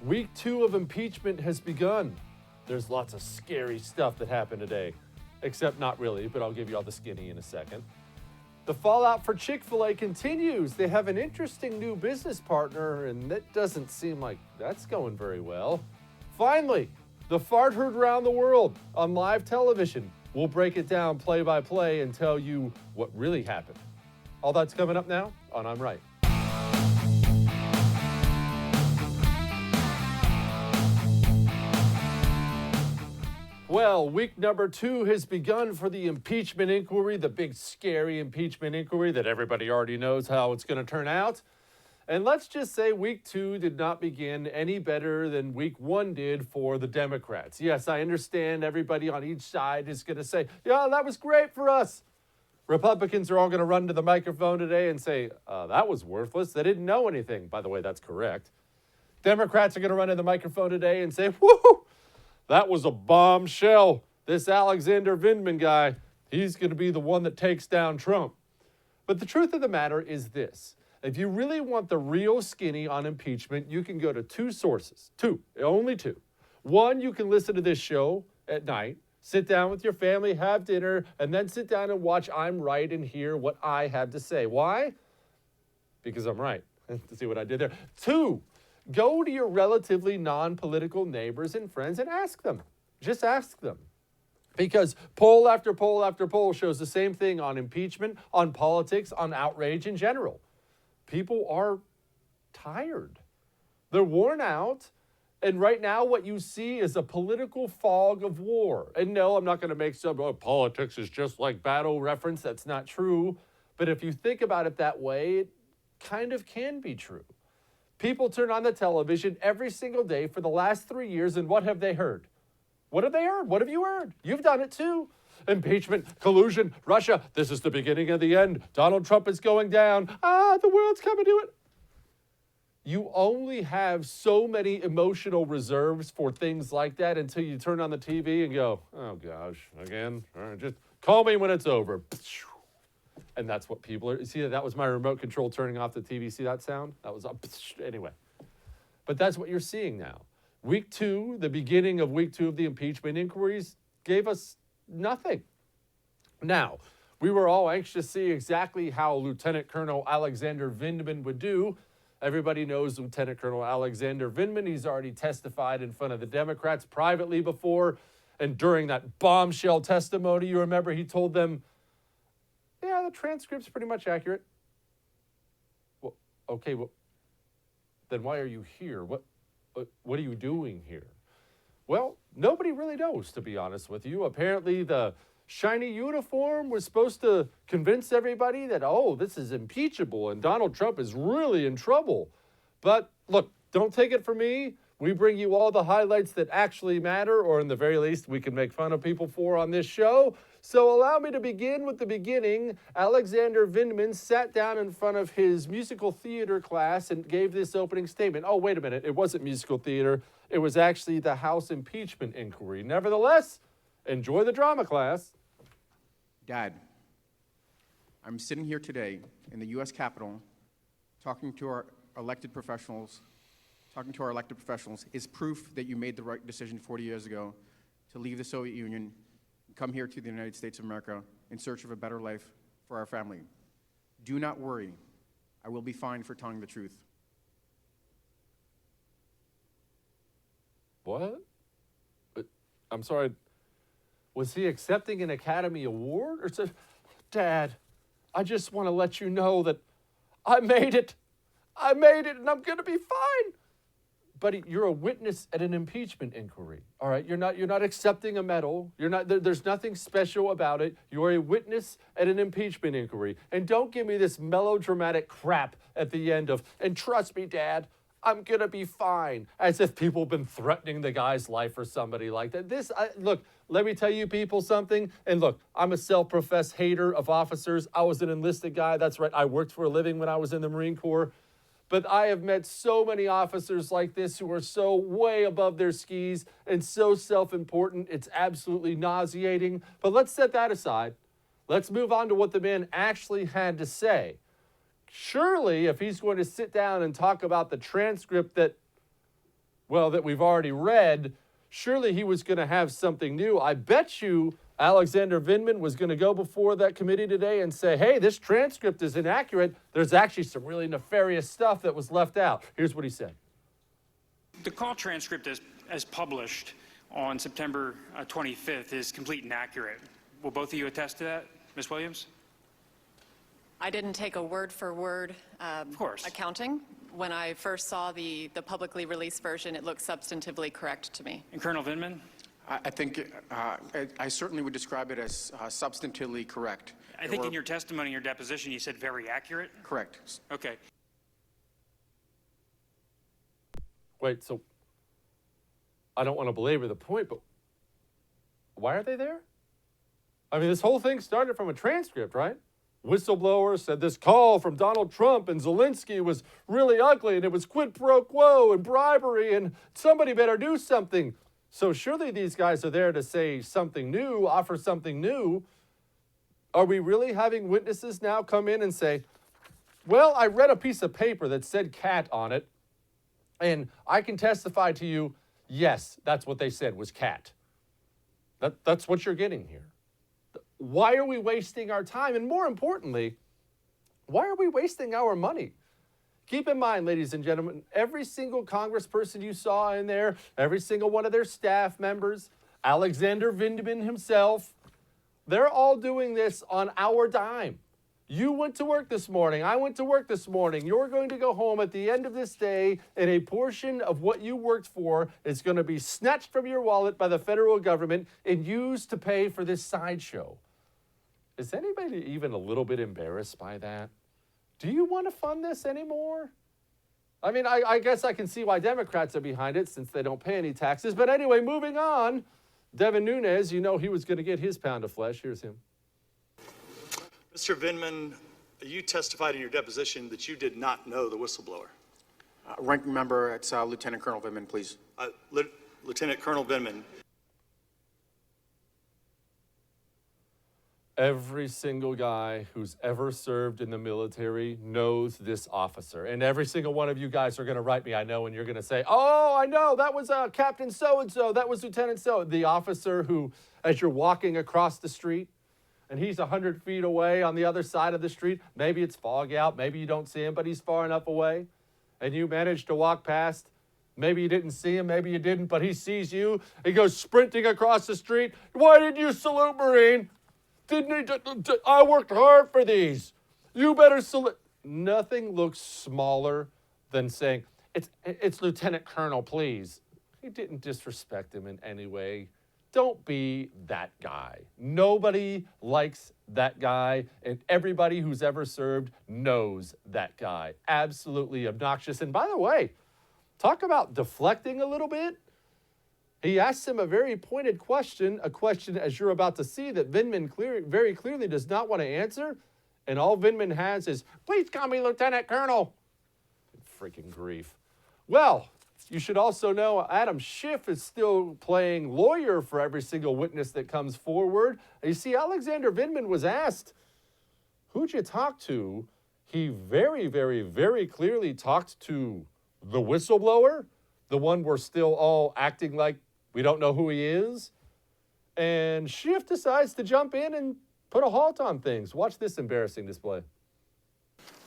Week 2 of impeachment has begun. There's lots of scary stuff that happened today. Except not really, but I'll give you all the skinny in a second. The fallout for Chick-fil-A continues. They have an interesting new business partner, and it doesn't seem like that's going very well. Finally, the fart heard around the world on live television. We'll break it down play by play and tell you what really happened. All that's coming up now on I'm Right. Well, week number 2 has begun for the impeachment inquiry, the big scary impeachment inquiry that everybody already knows how it's going to turn out. And let's just say week 2 did not begin any better than week 1 did for the Democrats. Yes, I understand everybody on each side is going to say, yeah, that was great for us. Republicans are all going to run to the microphone today and say, that was worthless. They didn't know anything. By the way, that's correct. Democrats are going to run to the microphone today and say, whoo, that was a bombshell. This Alexander Vindman guy, he's going to be the one that takes down Trump. But the truth of the matter is this. If you really want the real skinny on impeachment, you can go to 2 sources. 2, only 2. One, you can listen to this show at night, sit down with your family, have dinner, and then sit down and watch I'm Right and hear what I have to say. Why? Because I'm right. See what I did there? 2, go to your relatively non-political neighbors and friends and ask them. Just ask them. Because poll after poll after poll shows the same thing on impeachment, on politics, on outrage in general. People are tired. They're worn out. And right now what you see is a political fog of war. And no, I'm not going to make some, politics is just like battle reference. That's not true. But if you think about it that way, it kind of can be true. People turn on the television every single day for the last 3 years, and what have they heard? What have they heard? What have you heard? You've done it too. Impeachment, collusion, Russia. This is the beginning of the end. Donald Trump is going down. The world's coming to it. You only have so many emotional reserves for things like that until you turn on the TV and go, oh gosh, again, all right, just call me when it's over. And that's what people are. See, that was my remote control turning off the TV. See that sound? That was anyway. But that's what you're seeing now. Week 2, the beginning of week 2 of the impeachment inquiries, gave us nothing. Now, we were all anxious to see exactly how Lieutenant Colonel Alexander Vindman would do. Everybody knows Lieutenant Colonel Alexander Vindman. He's already testified in front of the Democrats privately before. And during that bombshell testimony, you remember he told them, yeah, the transcript's pretty much accurate. Well, okay, well, then why are you here? What are you doing here? Well, nobody really knows, to be honest with you. Apparently, the shiny uniform was supposed to convince everybody that, this is impeachable and Donald Trump is really in trouble. But look, don't take it from me. We bring you all the highlights that actually matter, or in the very least, we can make fun of people for on this show. So allow me to begin with the beginning. Alexander Vindman sat down in front of his musical theater class and gave this opening statement. Oh, wait a minute. It wasn't musical theater. It was actually the House impeachment inquiry. Nevertheless, enjoy the drama class. Dad, I'm sitting here today in the U.S. Capitol talking to our elected professionals is proof that you made the right decision 40 years ago to leave the Soviet Union and come here to the United States of America in search of a better life for our family. Do not worry. I will be fine for telling the truth. What? I'm sorry. Was he accepting an Academy Award? Or said, Dad, I just want to let you know that I made it. I made it, and I'm going to be fine. Buddy, you're a witness at an impeachment inquiry. All right, you're not accepting a medal. There's nothing special about it. You're a witness at an impeachment inquiry. And don't give me this melodramatic crap at the end of, and trust me, Dad, I'm going to be fine. As if people have been threatening the guy's life or somebody like that. Look, let me tell you people something. And look, I'm a self-professed hater of officers. I was an enlisted guy. That's right. I worked for a living when I was in the Marine Corps. But I have met so many officers like this who are so way above their skis and so self-important. It's absolutely nauseating. But let's set that aside. Let's move on to what the man actually had to say. Surely, if he's going to sit down and talk about the transcript that well, that we've already read, surely he was going to have something new. I bet you Alexander Vindman was going to go before that committee today and say, hey, this transcript is inaccurate. There's actually some really nefarious stuff that was left out. Here's what he said. The call transcript as published on September 25th is complete and accurate. Will both of you attest to that, Ms. Williams? I didn't take a word-for-word accounting. When I first saw the publicly released version, it looked substantively correct to me. And Colonel Vindman? I think I certainly would describe it as substantively correct. I think in your testimony, your deposition, you said very accurate? Correct. Okay. Wait, so I don't want to belabor the point, but why are they there? I mean, this whole thing started from a transcript, right? Whistleblower said this call from Donald Trump and Zelensky was really ugly and it was quid pro quo and bribery and somebody better do something. So surely these guys are there to say something new, offer something new. Are we really having witnesses now come in and say, well, I read a piece of paper that said cat on it, and I can testify to you, yes, that's what they said was cat. That's what you're getting here. Why are we wasting our time? And more importantly, why are we wasting our money? Keep in mind, ladies and gentlemen, every single congressperson you saw in there, every single one of their staff members, Alexander Vindman himself, they're all doing this on our dime. You went to work this morning. I went to work this morning. You're going to go home at the end of this day, and a portion of what you worked for is going to be snatched from your wallet by the federal government and used to pay for this sideshow. Is anybody even a little bit embarrassed by that? Do you want to fund this anymore? I mean, I guess I can see why Democrats are behind it since they don't pay any taxes. But anyway, moving on. Devin Nunes, you know he was going to get his pound of flesh. Here's him. Mr. Vindman, you testified in your deposition that you did not know the whistleblower. Ranking member, it's Lieutenant Colonel Vindman, please. Lieutenant Colonel Vindman. Every single guy who's ever served in the military knows this officer. And every single one of you guys are going to write me, I know, and you're going to say, oh, I know, that was Captain so-and-so, that was Lieutenant so, the officer who, as you're walking across the street, and he's 100 feet away on the other side of the street, maybe it's fog out, maybe you don't see him, but he's far enough away, and you manage to walk past. Maybe you didn't see him, maybe you didn't, but he sees you. He goes sprinting across the street. Why didn't you salute, Marine? Didn't he? I worked hard for these. You better salute. Nothing looks smaller than saying, it's Lieutenant Colonel, please. He didn't disrespect him in any way. Don't be that guy. Nobody likes that guy, and everybody who's ever served knows that guy. Absolutely obnoxious. And by the way, talk about deflecting a little bit. He asked him a very pointed question, a question, as you're about to see, that Vindman very clearly does not want to answer. And all Vindman has is, please call me Lieutenant Colonel. Freaking grief. Well, you should also know Adam Schiff is still playing lawyer for every single witness that comes forward. You see, Alexander Vindman was asked, who'd you talk to? He very, very, very clearly talked to the whistleblower, the one we're still all acting like we don't know who he is. And Schiff decides to jump in and put a halt on things. Watch this embarrassing display.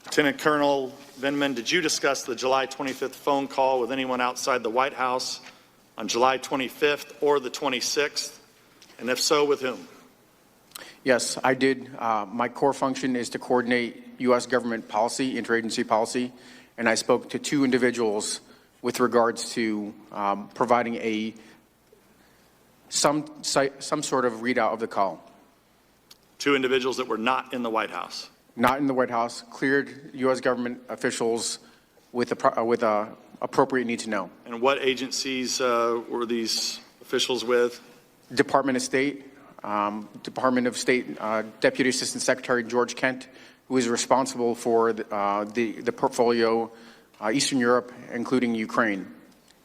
Lieutenant Colonel Vindman, did you discuss the July 25th phone call with anyone outside the White House on July 25th or the 26th? And if so, with whom? Yes, I did. My core function is to coordinate U.S. government policy, interagency policy, and I spoke to two individuals with regards to providing some sort of readout of the call. Two individuals that were not in the White House. Not in the White House, cleared U.S. government officials with appropriate need to know. And what agencies were these officials with? Department of State, Deputy Assistant Secretary George Kent, who is responsible for the portfolio, Eastern Europe, including Ukraine,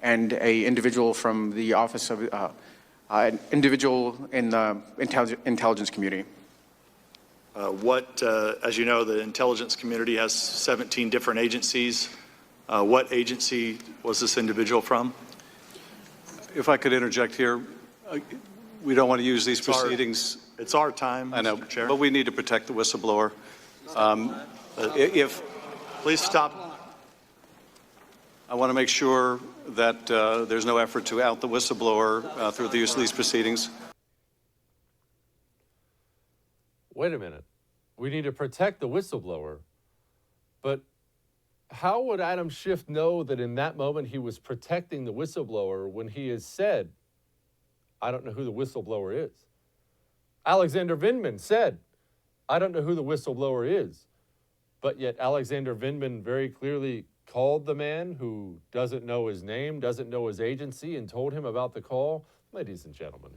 and an individual from the office of an individual in the intelligence community. As you know, the intelligence community has 17 different agencies. What agency was this individual from? If I could interject here, we don't want to use these It's our- proceedings. It's our time, I know, Mr. Chair. but we need to protect the whistleblower. If Please stop. I want to make sure that there's no effort to out the whistleblower through the use of these proceedings. Wait a minute. We need to protect the whistleblower. But how would Adam Schiff know that in that moment he was protecting the whistleblower when he has said, I don't know who the whistleblower is? Alexander Vindman said, I don't know who the whistleblower is. But yet Alexander Vindman very clearly called the man who doesn't know his name, doesn't know his agency, and told him about the call. Ladies and gentlemen,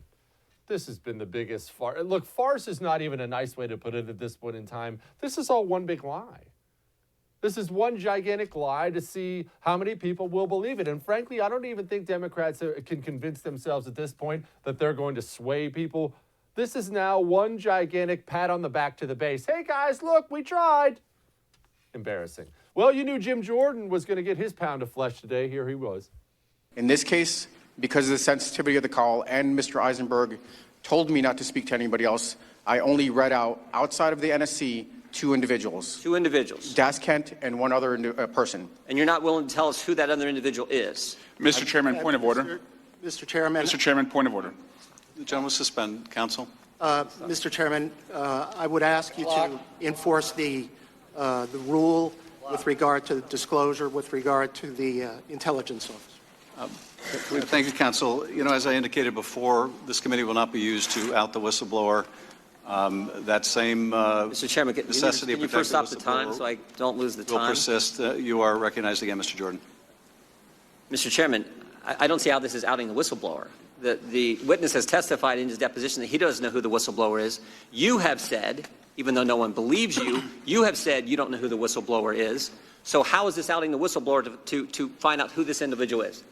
this has been the biggest farce. Look, farce is not even a nice way to put it at this point in time. This is all one big lie. This is one gigantic lie to see how many people will believe it. And frankly, I don't even think Democrats can convince themselves at this point that they're going to sway people. This is now one gigantic pat on the back to the base. Hey guys, look, we tried. Embarrassing. Well, you knew Jim Jordan was going to get his pound of flesh today. Here he was. In this case, because of the sensitivity of the call, and Mr. Eisenberg told me not to speak to anybody else, I only read out, outside of the NSC, 2 individuals. 2 individuals. Das Kent and one other person. And you're not willing to tell us who that other individual is? Mr. Chairman, point of order. Mr. Chairman, Mr. Chairman, point of order. The gentleman suspend. Counsel. Mr. Chairman, I would ask you to enforce the rule with regard to the disclosure, with regard to the intelligence officer. Thank you, counsel. You know, as I indicated before, this committee will not be used to out the whistleblower. That same Mr. Chairman, necessity can you of first stop the protecting time so I don't lose the will time? persist. You are recognized again, Mr. Jordan. Mr. Chairman, I don't see how this is outing the whistleblower. The witness has testified in his deposition that he doesn't know who the whistleblower is. You have said, even though no one believes you, you have said you don't know who the whistleblower is. So how is this outing the whistleblower to find out who this individual is?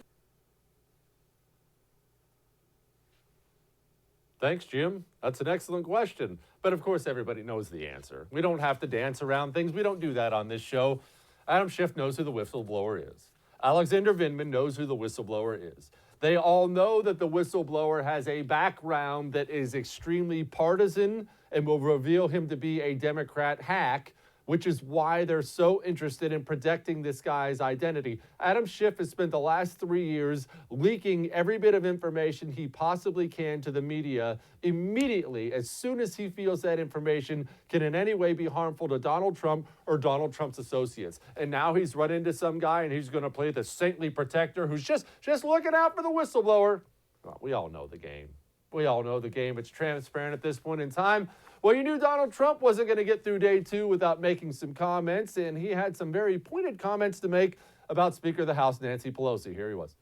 Thanks, Jim. That's an excellent question. But of course, everybody knows the answer. We don't have to dance around things. We don't do that on this show. Adam Schiff knows who the whistleblower is. Alexander Vindman knows who the whistleblower is. They all know that the whistleblower has a background that is extremely partisan and will reveal him to be a Democrat hack, which is why they're so interested in protecting this guy's identity. Adam Schiff has spent the last 3 years leaking every bit of information he possibly can to the media immediately, as soon as he feels that information can in any way be harmful to Donald Trump or Donald Trump's associates. And now he's run into some guy and he's going to play the saintly protector who's just looking out for the whistleblower. Well, we all know the game. We all know the game. It's transparent at this point in time. Well, you knew Donald Trump wasn't going to get through day 2 without making some comments, and he had some very pointed comments to make about Speaker of the House Nancy Pelosi. Here he was.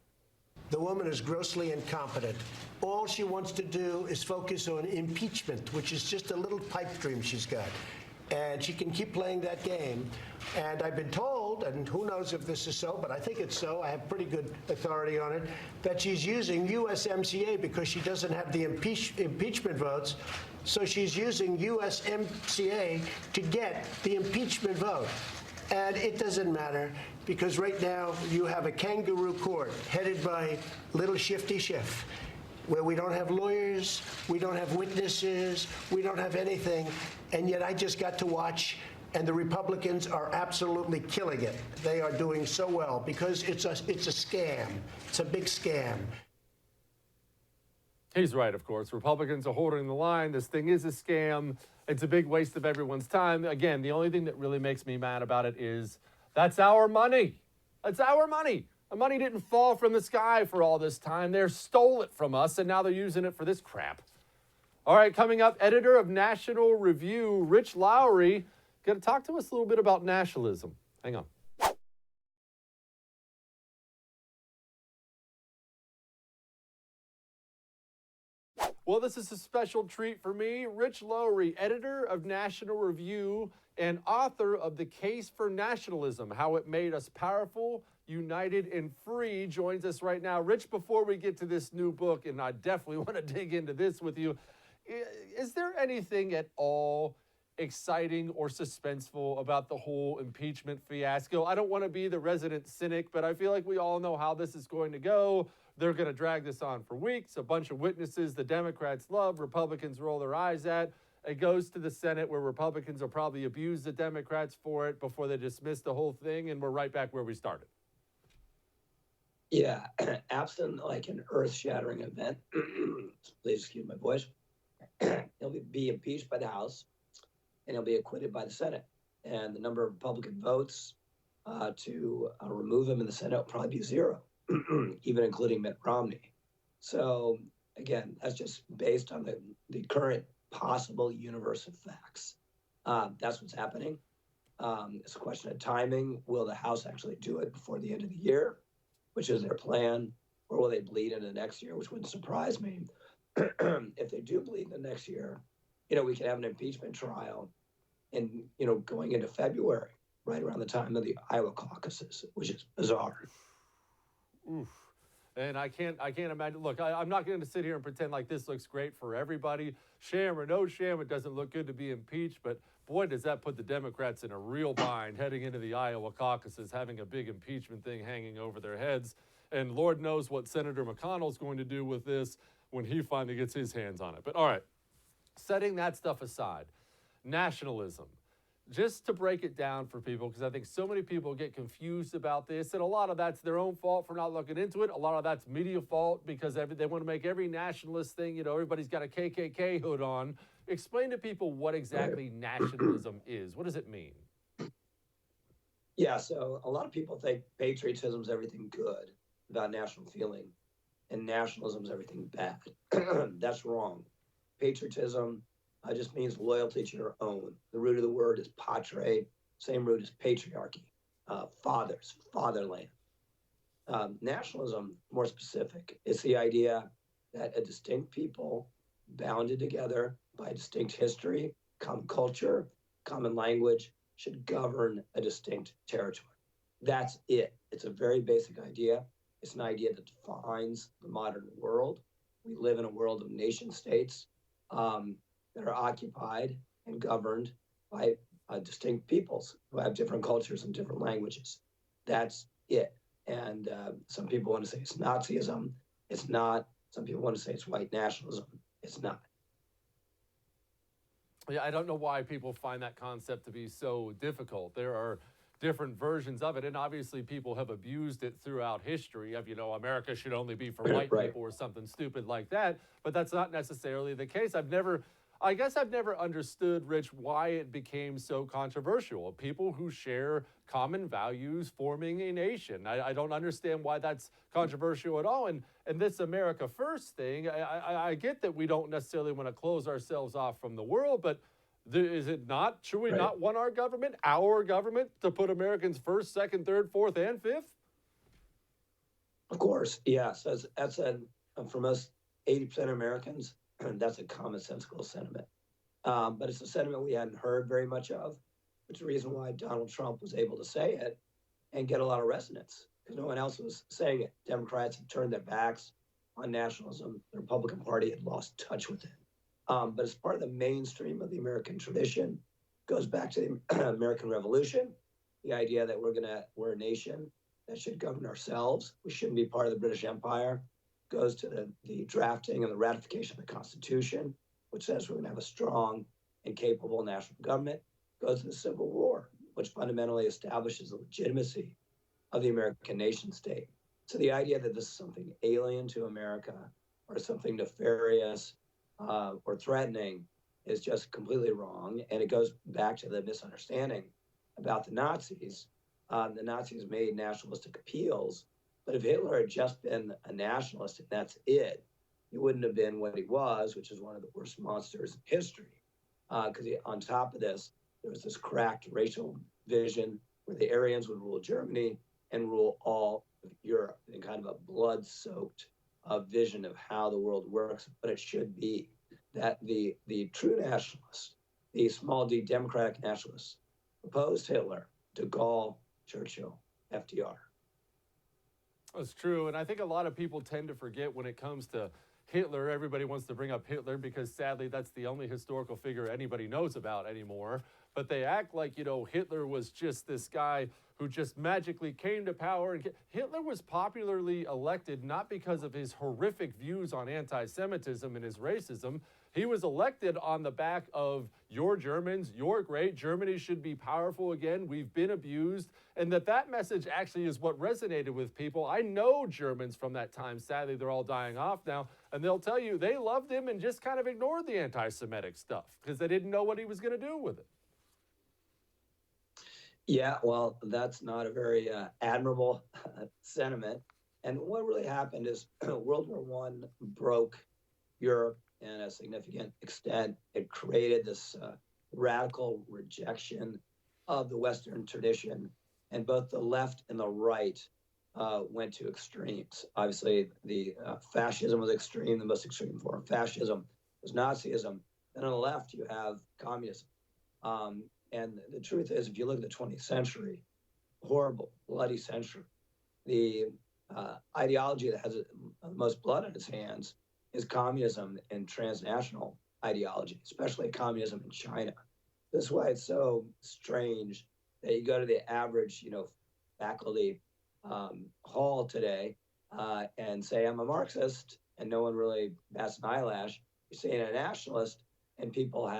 The woman is grossly incompetent. All she wants to do is focus on impeachment, which is just a little pipe dream she's got. And she can keep playing that game. And I've been told, and who knows if this is so, but I think it's so, I have pretty good authority on it, that she's using USMCA because she doesn't have the impeachment votes. So she's using USMCA to get the impeachment vote. And it doesn't matter because right now you have a kangaroo court headed by little Shifty Schiff, where we don't have lawyers, we don't have witnesses, we don't have anything, and yet I just got to watch, and the Republicans are absolutely killing it. They are doing so well because it's a scam. It's a big scam. He's right, of course. Republicans are holding the line. This thing is a scam. It's a big waste of everyone's time. Again, the only thing that really makes me mad about it is that's our money. That's our money. The money didn't fall from the sky for all this time. They stole it from us, and now they're using it for this crap. All right, coming up, editor of National Review, Rich Lowry, going to talk to us a little bit about nationalism. Hang on. Well, this is a special treat for me. Rich Lowry, editor of National Review and author of The Case for Nationalism, How It Made Us Powerful, United, and Free, joins us right now. Rich, before we get to this new book, and I definitely want to dig into this with you, is there anything at all exciting or suspenseful about the whole impeachment fiasco. I don't want to be the resident cynic, but I feel like we all know how this is going to go. They're going to drag this on for weeks. A bunch of witnesses the Democrats love, Republicans roll their eyes at. It goes to the Senate where Republicans will probably abuse the Democrats for it before they dismiss the whole thing, and we're right back where we started. Yeah, absent like an earth-shattering event, please excuse my voice, he'll be impeached by the House, and he'll be acquitted by the Senate. And the number of Republican votes to remove him in the Senate will probably be zero, even including Mitt Romney. So again, that's just based on the current possible universe of facts. That's what's happening. It's a question of timing. Will the House actually do it before the end of the year, which is their plan, or will they bleed into next year, which wouldn't surprise me. If they do bleed into next year, we could have an impeachment trial and, going into February, right around the time of the Iowa caucuses, which is bizarre. Oof. And I can't imagine. Look, I'm not going to sit here and pretend like this looks great for everybody. Sham or no sham, it doesn't look good to be impeached. But boy, does that put the Democrats in a real bind heading into the Iowa caucuses, having a big impeachment thing hanging over their heads. And Lord knows what Senator McConnell's going to do with this when he finally gets his hands on it. But all right, setting that stuff aside, nationalism. Just to break it down for people, because I think so many people get confused about this, and a lot of that's their own fault for not looking into it. A lot of that's media fault because they want to make every nationalist thing, everybody's got a KKK hood on. Explain to people what exactly nationalism is. What does it mean? Yeah, so a lot of people think patriotism is everything good about national feeling, and nationalism is everything bad. That's wrong. Patriotism just means loyalty to your own. The root of the word is patre, same root as patriarchy, fathers, fatherland. Nationalism, more specific, is the idea that a distinct people bounded together by a distinct history, common culture, common language, should govern a distinct territory. That's it. It's a very basic idea. It's an idea that defines the modern world. We live in a world of nation states that are occupied and governed by distinct peoples who have different cultures and different languages. That's it. And some people want to say it's Nazism. It's not. Some people want to say it's white nationalism. It's not. Yeah, I don't know why people find that concept to be so difficult. There are different versions of it, and obviously people have abused it throughout history of, America should only be for white people or something stupid like that, but that's not necessarily the case. I guess I've never understood, Rich, why it became so controversial. People who share common values forming a nation. I don't understand why that's controversial at all. And this America First thing, I get that we don't necessarily want to close ourselves off from the world, but is it not? Should we not want our government, to put Americans first, second, third, fourth, and fifth? Of course, yes. For most 80% of Americans, that's a commonsensical sentiment. But it's a sentiment we hadn't heard very much of, which is the reason why Donald Trump was able to say it and get a lot of resonance, because no one else was saying it. Democrats had turned their backs on nationalism. The Republican Party had lost touch with it. But it's part of the mainstream of the American tradition. It goes back to the American Revolution, the idea that we're a nation that should govern ourselves. We shouldn't be part of the British Empire. Goes to the drafting and the ratification of the Constitution, which says we're going to have a strong and capable national government. Goes to the Civil War, which fundamentally establishes the legitimacy of the American nation state. So the idea that this is something alien to America or something nefarious or threatening is just completely wrong. And it goes back to the misunderstanding about the Nazis. The Nazis made nationalistic appeals. But if Hitler had just been a nationalist and that's it, he wouldn't have been what he was, which is one of the worst monsters in history. Because on top of this, there was this cracked racial vision where the Aryans would rule Germany and rule all of Europe in kind of a blood-soaked vision of how the world works, but it should be. That the true nationalists, the small d democratic nationalists, opposed Hitler, de Gaulle, Churchill, FDR. That's true, and I think a lot of people tend to forget when it comes to Hitler. Everybody wants to bring up Hitler because sadly that's the only historical figure anybody knows about anymore. But they act like, Hitler was just this guy who just magically came to power. And Hitler was popularly elected not because of his horrific views on anti-Semitism and his racism. He was elected on the back of "You're Germans, you're great, Germany should be powerful again, we've been abused," and that message actually is what resonated with people. I know Germans from that time. Sadly, they're all dying off now, and they'll tell you they loved him and just kind of ignored the anti-Semitic stuff because they didn't know what he was going to do with it. Yeah, well, that's not a very admirable sentiment. And what really happened is World War I broke Europe in a significant extent. It created this radical rejection of the Western tradition, and both the left and the right went to extremes. Obviously, the fascism was extreme. The most extreme form of fascism was Nazism. Then on the left, you have communism. And the truth is, if you look at the 20th century, horrible, bloody century, the ideology that has the most blood on its hands is communism and transnational ideology, especially communism in China. This is why it's so strange that you go to the average, faculty hall today and say, I'm a Marxist, and no one really bats an eyelash. You're saying a nationalist, and people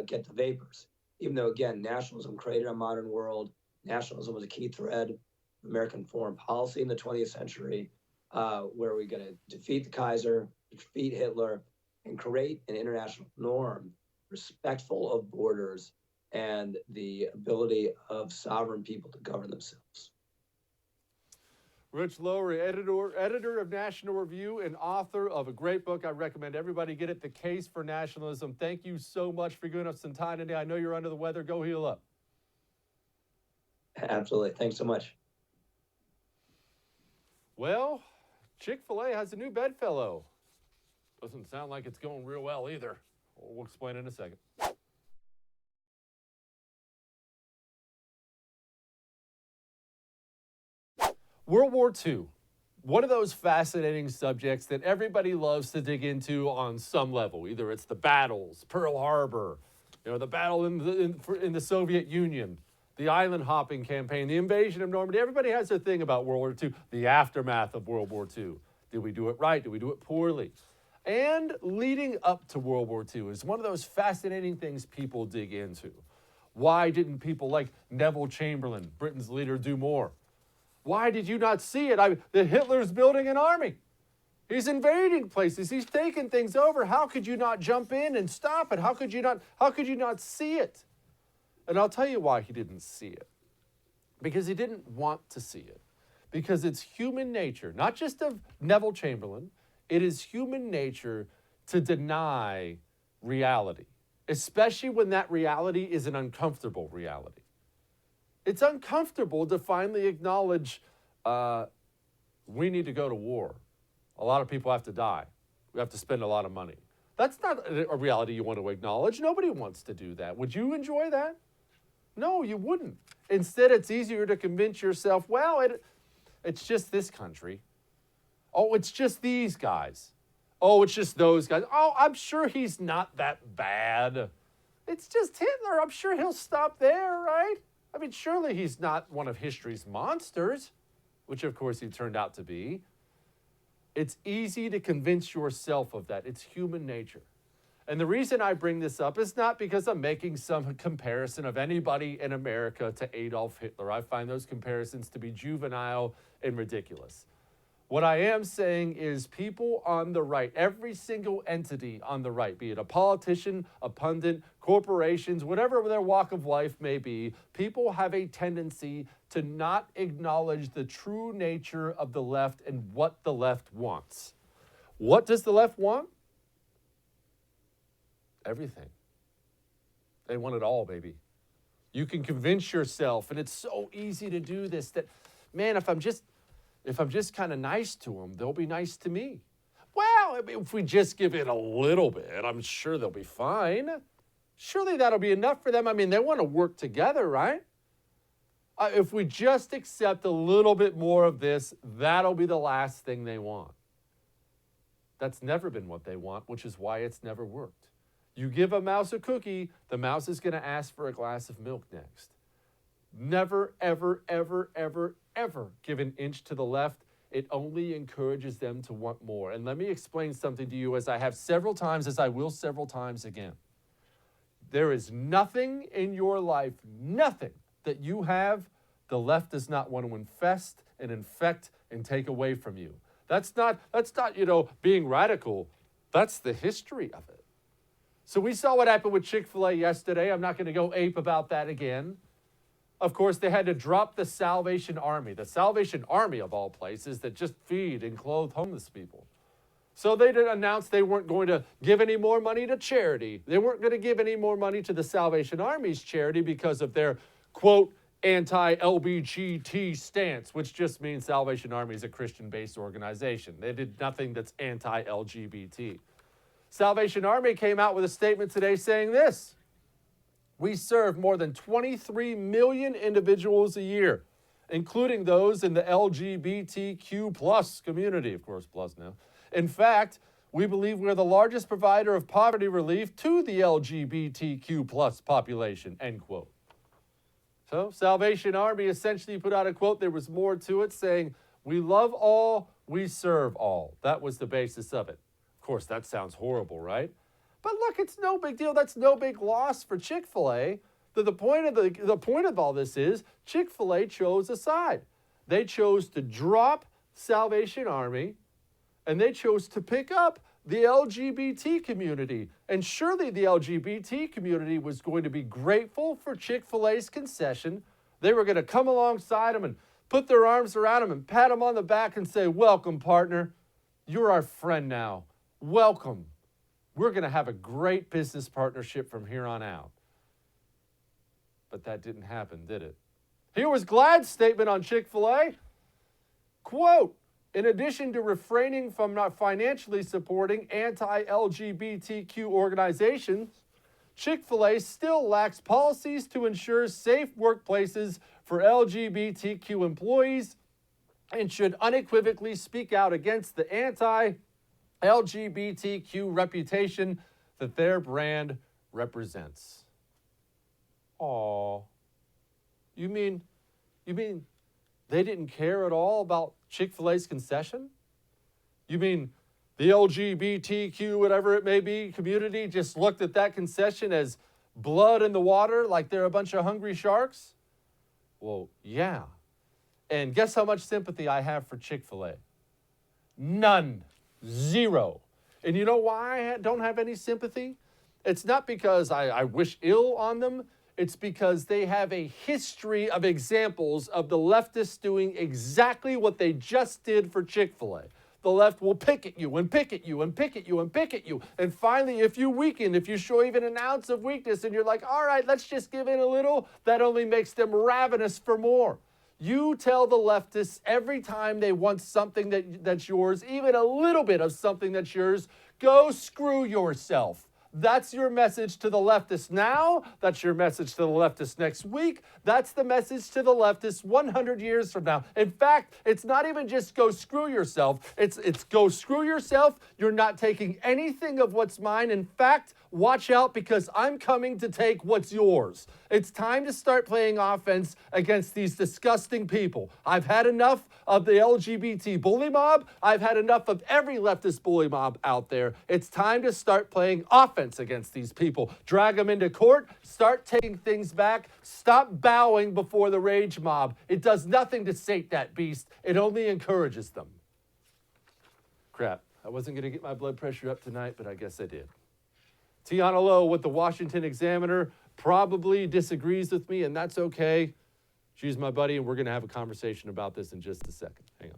get the vapors. Even though, again, nationalism created a modern world, nationalism was a key thread of American foreign policy in the 20th century, where we're going to defeat the Kaiser, defeat Hitler, and create an international norm respectful of borders and the ability of sovereign people to govern themselves. Rich Lowry, editor of National Review and author of a great book. I recommend everybody get it, The Case for Nationalism. Thank you so much for giving us some time today. I know you're under the weather. Go heal up. Absolutely. Thanks so much. Well, Chick-fil-A has a new bedfellow. Doesn't sound like it's going real well either. We'll explain in a second. World War II, one of those fascinating subjects that everybody loves to dig into on some level. Either it's the battles, Pearl Harbor, the battle in the Soviet Union, the island hopping campaign, the invasion of Normandy. Everybody has their thing about World War II, the aftermath of World War II. Did we do it right? Did we do it poorly? And leading up to World War II is one of those fascinating things people dig into. Why didn't people like Neville Chamberlain, Britain's leader, do more? Why did you not see it? Hitler's building an army. He's invading places. He's taking things over. How could you not jump in and stop it? How could you not see it? And I'll tell you why he didn't see it. Because he didn't want to see it. Because it's human nature, not just of Neville Chamberlain, it is human nature to deny reality, especially when that reality is an uncomfortable reality. It's uncomfortable to finally acknowledge we need to go to war. A lot of people have to die. We have to spend a lot of money. That's not a reality you want to acknowledge. Nobody wants to do that. Would you enjoy that? No, you wouldn't. Instead, it's easier to convince yourself, well, it's just this country. Oh, it's just these guys. Oh, it's just those guys. Oh, I'm sure he's not that bad. It's just Hitler. I'm sure he'll stop there, right? I mean, surely he's not one of history's monsters, which of course he turned out to be. It's easy to convince yourself of that. It's human nature. And the reason I bring this up is not because I'm making some comparison of anybody in America to Adolf Hitler. I find those comparisons to be juvenile and ridiculous. What I am saying is people on the right, every single entity on the right, be it a politician, a pundit, corporations, whatever their walk of life may be, people have a tendency to not acknowledge the true nature of the left and what the left wants. What does the left want? Everything. They want it all, baby. You can convince yourself, and it's so easy to do this, that, man, if I'm just kind of nice to them, they'll be nice to me. Well, if we just give it a little bit, I'm sure they'll be fine. Surely that'll be enough for them. I mean, they want to work together, right? If we just accept a little bit more of this, that'll be the last thing they want. That's never been what they want, which is why it's never worked. You give a mouse a cookie, the mouse is going to ask for a glass of milk next. Never, ever, ever, ever, ever give an inch to the left. It only encourages them to want more. And let me explain something to you, as I have several times, as I will several times again. There is nothing in your life, nothing that you have, the left does not want to infest and infect and take away from you. That's not, being radical. That's the history of it. So we saw what happened with Chick-fil-A yesterday. I'm not going to go ape about that again. Of course, they had to drop the Salvation Army of all places, that just feed and clothe homeless people. So they did announce they weren't going to give any more money to charity. They weren't going to give any more money to the Salvation Army's charity because of their, quote, anti-LGBT stance, which just means Salvation Army is a Christian-based organization. They did nothing that's anti-LGBT. Salvation Army came out with a statement today saying this: we serve more than 23 million individuals a year, including those in the LGBTQ plus community, of course, plus now. In fact, we believe we're the largest provider of poverty relief to the LGBTQ plus population, end quote. So Salvation Army essentially put out a quote. There was more to it, saying, we love all, we serve all. That was the basis of it. Of course, that sounds horrible, right? But look, it's no big deal. That's no big loss for Chick-fil-A. The point of all this is Chick-fil-A chose a side. They chose to drop Salvation Army, and they chose to pick up the LGBT community. And surely the LGBT community was going to be grateful for Chick-fil-A's concession. They were going to come alongside them and put their arms around them and pat them on the back and say, welcome, partner. You're our friend now. Welcome. We're going to have a great business partnership from here on out. But that didn't happen, did it? Here was Glad's statement on Chick-fil-A. Quote, in addition to refraining from not financially supporting anti-LGBTQ organizations, Chick-fil-A still lacks policies to ensure safe workplaces for LGBTQ employees and should unequivocally speak out against the anti-LGBTQ reputation that their brand represents. Aw. You mean they didn't care at all about Chick-fil-A's concession? You mean the LGBTQ, whatever it may be, community just looked at that concession as blood in the water, like they're a bunch of hungry sharks? Well, yeah. And guess how much sympathy I have for Chick-fil-A? None. Zero. And you know why I don't have any sympathy? It's not because I wish ill on them. It's because they have a history of examples of the leftists doing exactly what they just did for Chick-fil-A. The left will pick at you and pick at you and pick at you and pick at you. And finally, if you weaken, if you show even an ounce of weakness and you're like, all right, let's just give in a little, that only makes them ravenous for more. You tell the leftists every time they want something that's yours, even a little bit of something that's yours, go screw yourself. That's your message to the leftists now. That's your message to the leftists next week. That's the message to the leftists 100 years from now. In fact, it's not even just go screw yourself. It's go screw yourself. You're not taking anything of what's mine. In fact, watch out because I'm coming to take what's yours. It's time to start playing offense against these disgusting people. I've had enough of the LGBT bully mob. I've had enough of every leftist bully mob out there. It's time to start playing offense against these people. Drag them into court. Start taking things back. Stop bowing before the rage mob. It does nothing to sate that beast. It only encourages them. Crap. I wasn't going to get my blood pressure up tonight, but I guess I did. Tiana Lowe with the Washington Examiner probably disagrees with me, and that's okay. She's my buddy, and we're going to have a conversation about this in just a second. Hang on.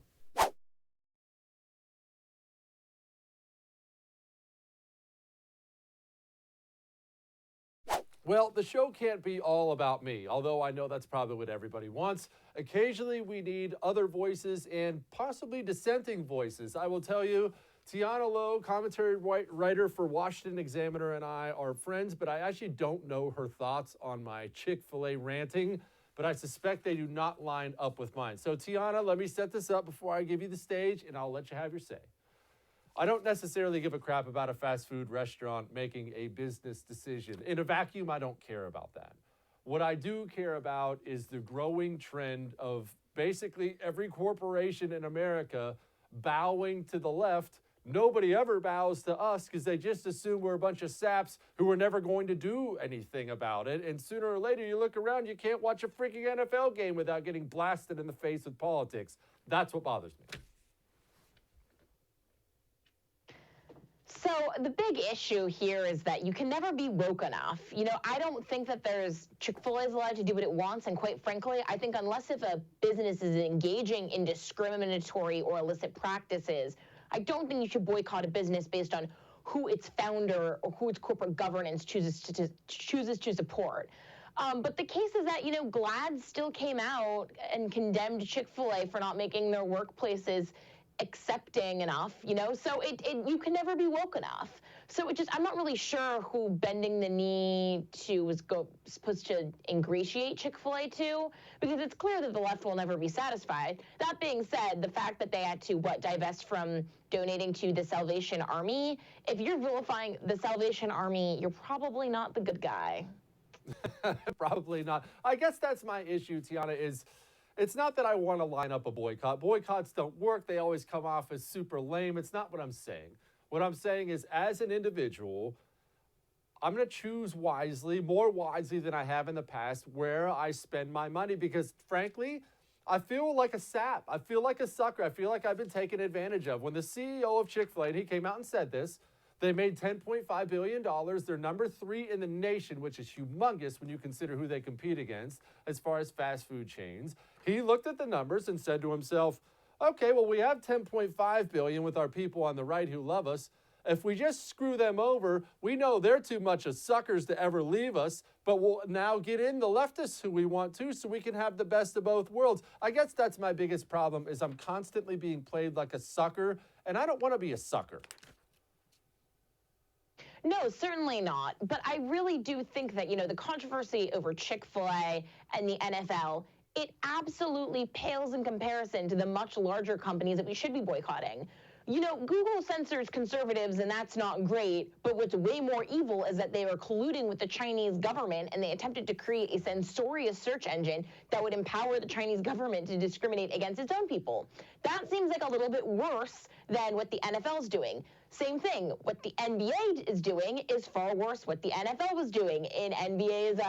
Well, the show can't be all about me, although I know that's probably what everybody wants. Occasionally, we need other voices and possibly dissenting voices. I will tell you, Tiana Lowe, commentary writer for Washington Examiner, and I are friends, but I actually don't know her thoughts on my Chick-fil-A ranting, but I suspect they do not line up with mine. So, Tiana, let me set this up before I give you the stage, and I'll let you have your say. I don't necessarily give a crap about a fast food restaurant making a business decision. In a vacuum, I don't care about that. What I do care about is the growing trend of basically every corporation in America bowing to the left. Nobody ever bows to us because they just assume we're a bunch of saps who are never going to do anything about it. And sooner or later, you look around, you can't watch a freaking NFL game without getting blasted in the face with politics. That's what bothers me. So the big issue here is that you can never be woke enough. You know, I don't think that Chick-fil-A is allowed to do what it wants, and quite frankly, I think unless if a business is engaging in discriminatory or illicit practices, I don't think you should boycott a business based on who its founder or who its corporate governance chooses to support. But the case is that, you know, GLAAD still came out and condemned Chick-fil-A for not making their workplaces accepting enough, you know, so you can never be woke enough. So I'm not really sure who bending the knee to was supposed to ingratiate Chick-fil-A to, because it's clear that the left will never be satisfied. That being said, the fact that they had to, divest from donating to the Salvation Army, if you're vilifying the Salvation Army, you're probably not the good guy. Probably not. I guess that's my issue, Tiana, is it's not that I want to line up a boycott. Boycotts don't work. They always come off as super lame. It's not what I'm saying. What I'm saying is, as an individual, I'm going to choose wisely, more wisely than I have in the past, where I spend my money because, frankly, I feel like a sap. I feel like a sucker. I feel like I've been taken advantage of. When the CEO of Chick-fil-A, and he came out and said this, they made $10.5 billion. They're number 3 in the nation, which is humongous when you consider who they compete against as far as fast food chains. He looked at the numbers and said to himself, okay, well, we have $10.5 billion with our people on the right who love us. If we just screw them over, we know they're too much of suckers to ever leave us, but we'll now get in the leftists who we want to so we can have the best of both worlds. I guess that's my biggest problem is I'm constantly being played like a sucker, and I don't want to be a sucker. No, certainly not. But I really do think that, you know, the controversy over Chick-fil-A and the NFL, it absolutely pales in comparison to the much larger companies that we should be boycotting. You know, Google censors conservatives, and that's not great, but what's way more evil is that they were colluding with the Chinese government, and they attempted to create a censorious search engine that would empower the Chinese government to discriminate against its own people. That seems like a little bit worse than what the NFL is doing. Same thing, what the NBA is doing is far worse what the NFL was doing in NBA's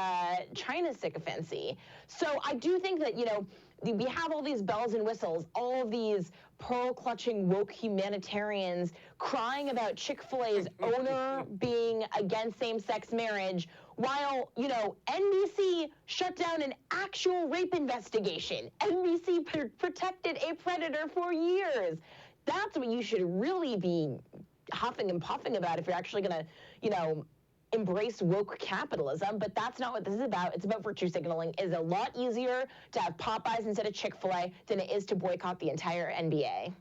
China sycophancy. So I do think that, you know, we have all these bells and whistles, all of these pearl-clutching woke humanitarians crying about Chick-fil-A's owner being against same-sex marriage, while, you know, NBC shut down an actual rape investigation. NBC protected a predator for years. That's what you should really be huffing and puffing about if you're actually going to, you know, embrace woke capitalism, but that's not what this is about. It's about virtue signaling. It's a lot easier to have Popeyes instead of Chick-fil-A than it is to boycott the entire NBA.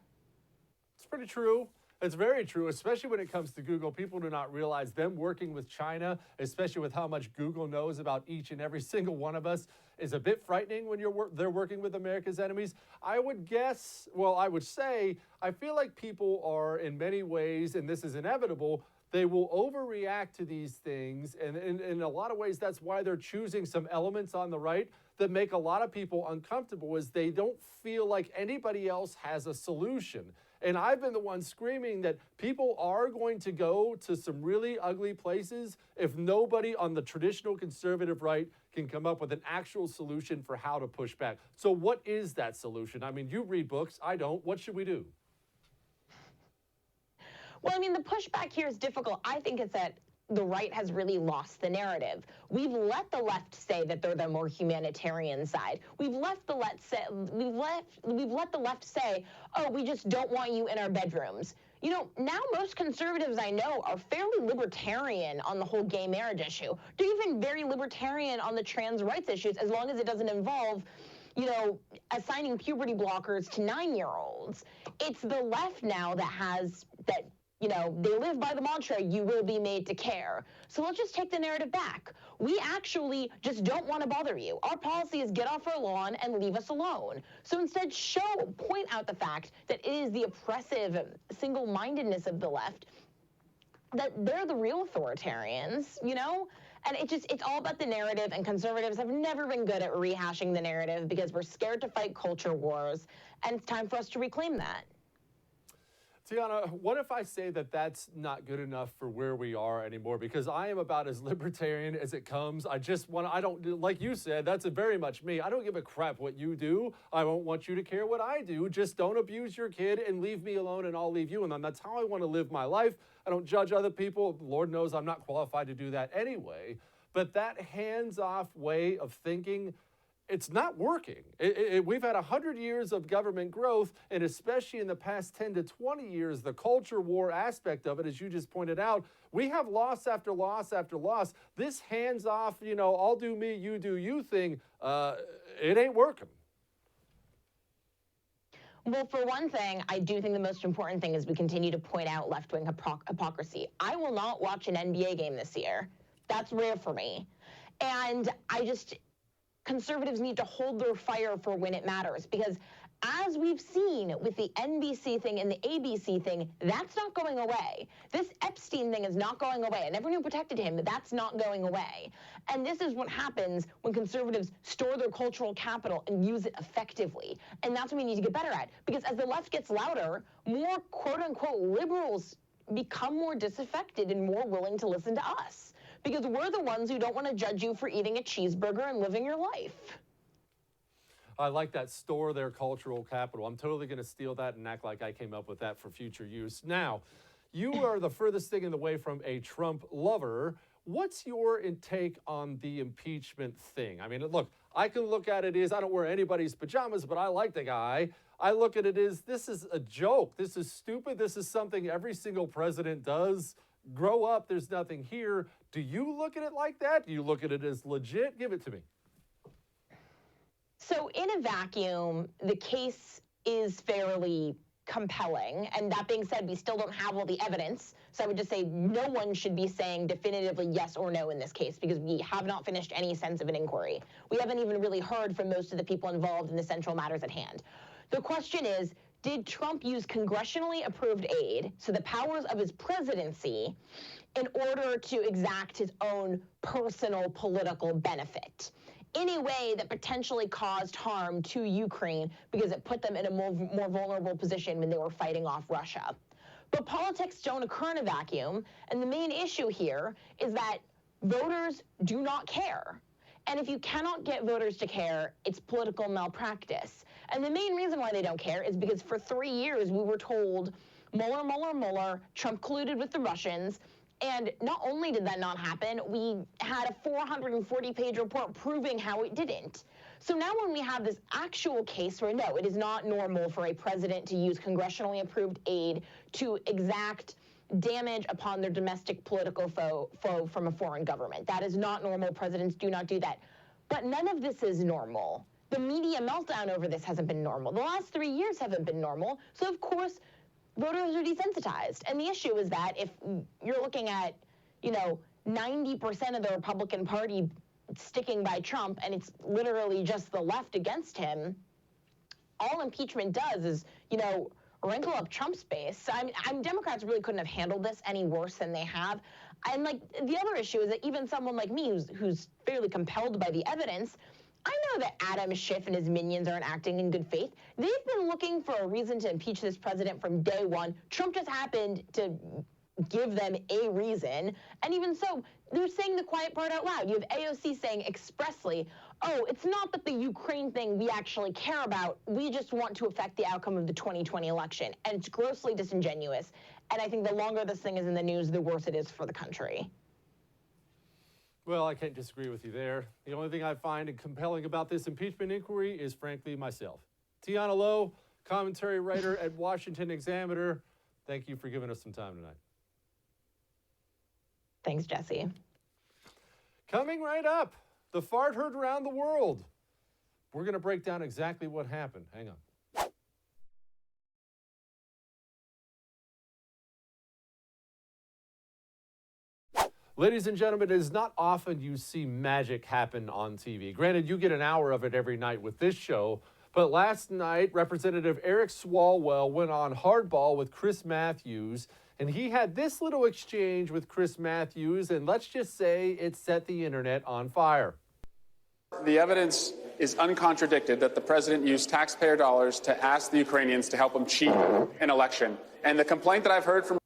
It's pretty true. It's very true, especially when it comes to Google. People do not realize them working with China, especially with how much Google knows about each and every single one of us, is a bit frightening when they're working with America's enemies. I would say, I feel like people are in many ways, and this is inevitable, they will overreact to these things, and in a lot of ways, that's why they're choosing some elements on the right that make a lot of people uncomfortable, is they don't feel like anybody else has a solution. And I've been the one screaming that people are going to go to some really ugly places if nobody on the traditional conservative right can come up with an actual solution for how to push back. So what is that solution? I mean, you read books, I don't. What should we do? Well, I mean, the pushback here is difficult. I think it's that the right has really lost the narrative. We've let the left say that they're the more humanitarian side. We've let the left say, oh, we just don't want you in our bedrooms. You know, now most conservatives I know are fairly libertarian on the whole gay marriage issue. They're even very libertarian on the trans rights issues, as long as it doesn't involve, you know, assigning puberty blockers to 9-year-olds. It's the left now that you know, they live by the mantra, you will be made to care. So let's just take the narrative back. We actually just don't want to bother you. Our policy is get off our lawn and leave us alone. So instead, point out the fact that it is the oppressive single-mindedness of the left, that they're the real authoritarians, you know? And it's all about the narrative, and conservatives have never been good at rehashing the narrative because we're scared to fight culture wars, and it's time for us to reclaim that. Tiana, what if I say that that's not good enough for where we are anymore? Because I am about as libertarian as it comes. I don't, like you said, that's very much me. I don't give a crap what you do. I don't want you to care what I do. Just don't abuse your kid and leave me alone, and I'll leave you alone. That's how I want to live my life. I don't judge other people. Lord knows I'm not qualified to do that anyway. But that hands-off way of thinking, it's not working. We've had 100 years of government growth, and especially in the past 10 to 20 years, the culture war aspect of it, as you just pointed out, we have loss after loss after loss. This hands-off, you know, I'll do me, you do you thing, it ain't working. Well, for one thing, I do think the most important thing is we continue to point out left-wing hypocrisy. I will not watch an NBA game this year. That's rare for me. And conservatives need to hold their fire for when it matters, because as we've seen with the NBC thing and the ABC thing, that's not going away. This Epstein thing is not going away, and everyone who protected him, that's not going away. And this is what happens when conservatives store their cultural capital and use it effectively. And that's what we need to get better at, because as the left gets louder, more quote-unquote liberals become more disaffected and more willing to listen to us, because we're the ones who don't want to judge you for eating a cheeseburger and living your life. I like that, store their cultural capital. I'm totally going to steal that and act like I came up with that for future use. Now, you are the furthest thing in the way from a Trump lover. What's your take on the impeachment thing? I mean, look, I can look at it as, I don't wear anybody's pajamas, but I like the guy. I look at it as, this is a joke. This is stupid. This is something every single president does. Grow up, there's nothing here. Do you look at it like that? Do you look at it as legit? Give it to me. So in a vacuum, the case is fairly compelling. And that being said, we still don't have all the evidence. So I would just say no one should be saying definitively yes or no in this case, because we have not finished any sense of an inquiry. We haven't even really heard from most of the people involved in the central matters at hand. The question is, did Trump use congressionally approved aid, so the powers of his presidency, in order to exact his own personal political benefit in a way that potentially caused harm to Ukraine because it put them in a more vulnerable position when they were fighting off Russia? But politics don't occur in a vacuum, and the main issue here is that voters do not care. And if you cannot get voters to care, it's political malpractice. And the main reason why they don't care is because for 3 years we were told Mueller, Mueller, Mueller, Trump colluded with the Russians. And not only did that not happen, we had a 440-page report proving how it didn't. So now when we have this actual case where, no, it is not normal for a president to use congressionally approved aid to exact damage upon their domestic political foe from a foreign government. That is not normal. Presidents do not do that. But none of this is normal. The media meltdown over this hasn't been normal. The last 3 years haven't been normal. So, of course, voters are desensitized. And the issue is that if you're looking at, 90% of the Republican Party sticking by Trump, and it's literally just the left against him, all impeachment does is, wrinkle up Trump's base. Democrats really couldn't have handled this any worse than they have. And the other issue is that even someone like me who's fairly compelled by the evidence, I know that Adam Schiff and his minions aren't acting in good faith. They've been looking for a reason to impeach this president from day one. Trump just happened to give them a reason. And even so, they're saying the quiet part out loud. You have AOC saying expressly, oh, it's not that the Ukraine thing we actually care about. We just want to affect the outcome of the 2020 election. And it's grossly disingenuous. And I think the longer this thing is in the news, the worse it is for the country. Well, I can't disagree with you there. The only thing I find compelling about this impeachment inquiry is, frankly, myself. Tiana Lowe, commentary writer at Washington Examiner. Thank you for giving us some time tonight. Thanks, Jesse. Coming right up, the fart heard around the world. We're going to break down exactly what happened. Hang on. Ladies and gentlemen, it is not often you see magic happen on TV. Granted, you get an hour of it every night with this show, but last night, Representative Eric Swalwell went on Hardball with Chris Matthews, and he had this little exchange with Chris Matthews, and let's just say it set the internet on fire. The evidence is uncontradicted that the president used taxpayer dollars to ask the Ukrainians to help him cheat an election. And the complaint that I've heard from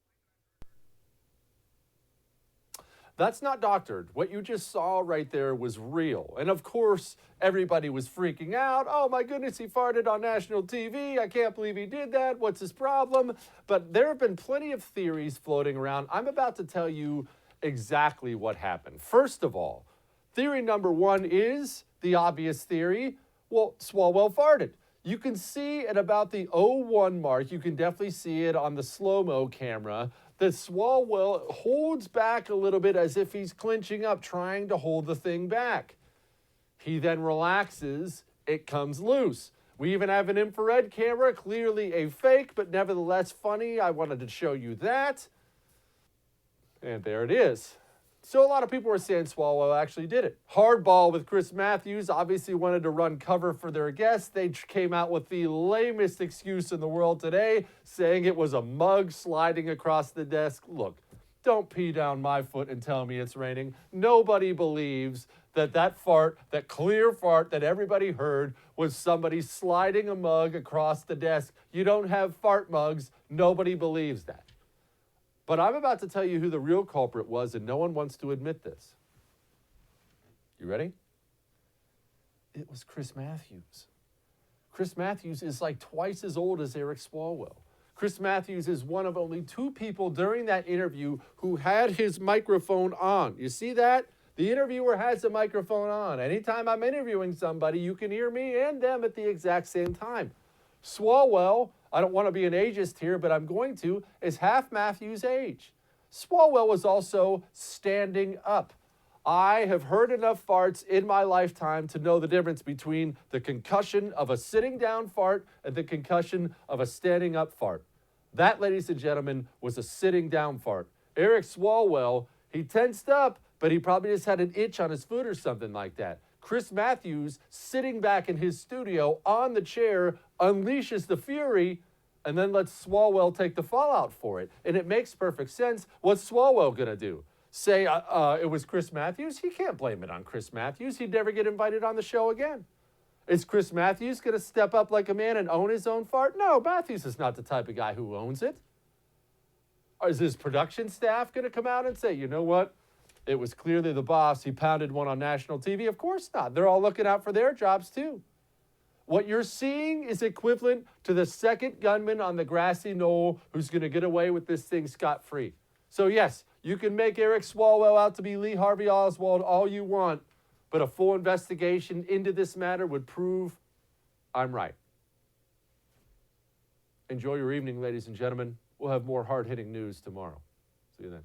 That's not doctored. What you just saw right there was real. And of course, everybody was freaking out. Oh my goodness, he farted on national TV. I can't believe he did that. What's his problem? But there have been plenty of theories floating around. I'm about to tell you exactly what happened. First of all, theory number one is the obvious theory. Well, Swalwell farted. You can see at about the 01 mark, you can definitely see it on the slow-mo camera, that Swalwell holds back a little bit as if he's clinching up, trying to hold the thing back. He then relaxes, it comes loose. We even have an infrared camera, clearly a fake, but nevertheless funny. I wanted to show you that. And there it is. So a lot of people were saying Swalwell actually did it. Hardball with Chris Matthews obviously wanted to run cover for their guests. They came out with the lamest excuse in the world today, saying it was a mug sliding across the desk. Look, don't pee down my foot and tell me it's raining. Nobody believes that fart, that clear fart that everybody heard, was somebody sliding a mug across the desk. You don't have fart mugs. Nobody believes that. But I'm about to tell you who the real culprit was, and no one wants to admit this. You ready? It was Chris Matthews. Chris Matthews is like twice as old as Eric Swalwell. Chris Matthews is one of only two people during that interview who had his microphone on. You see that? The interviewer has the microphone on. Anytime I'm interviewing somebody, you can hear me and them at the exact same time. Swalwell, I don't want to be an ageist here, but I'm going to, is half Matthews' age. Swalwell was also standing up. I have heard enough farts in my lifetime to know the difference between the concussion of a sitting down fart and the concussion of a standing up fart. That, ladies and gentlemen, was a sitting down fart. Eric Swalwell, he tensed up, but he probably just had an itch on his foot or something like that. Chris Matthews, sitting back in his studio on the chair, unleashes the fury and then lets Swalwell take the fallout for it. And it makes perfect sense. What's Swalwell going to do? Say it was Chris Matthews? He can't blame it on Chris Matthews. He'd never get invited on the show again. Is Chris Matthews going to step up like a man and own his own fart? No, Matthews is not the type of guy who owns it. Or is his production staff going to come out and say, you know what? It was clearly the boss. He pounded one on national TV. Of course not. They're all looking out for their jobs too. What you're seeing is equivalent to the second gunman on the grassy knoll who's going to get away with this thing scot-free. So yes, you can make Eric Swalwell out to be Lee Harvey Oswald all you want, but a full investigation into this matter would prove I'm right. Enjoy your evening, ladies and gentlemen. We'll have more hard-hitting news tomorrow. See you then.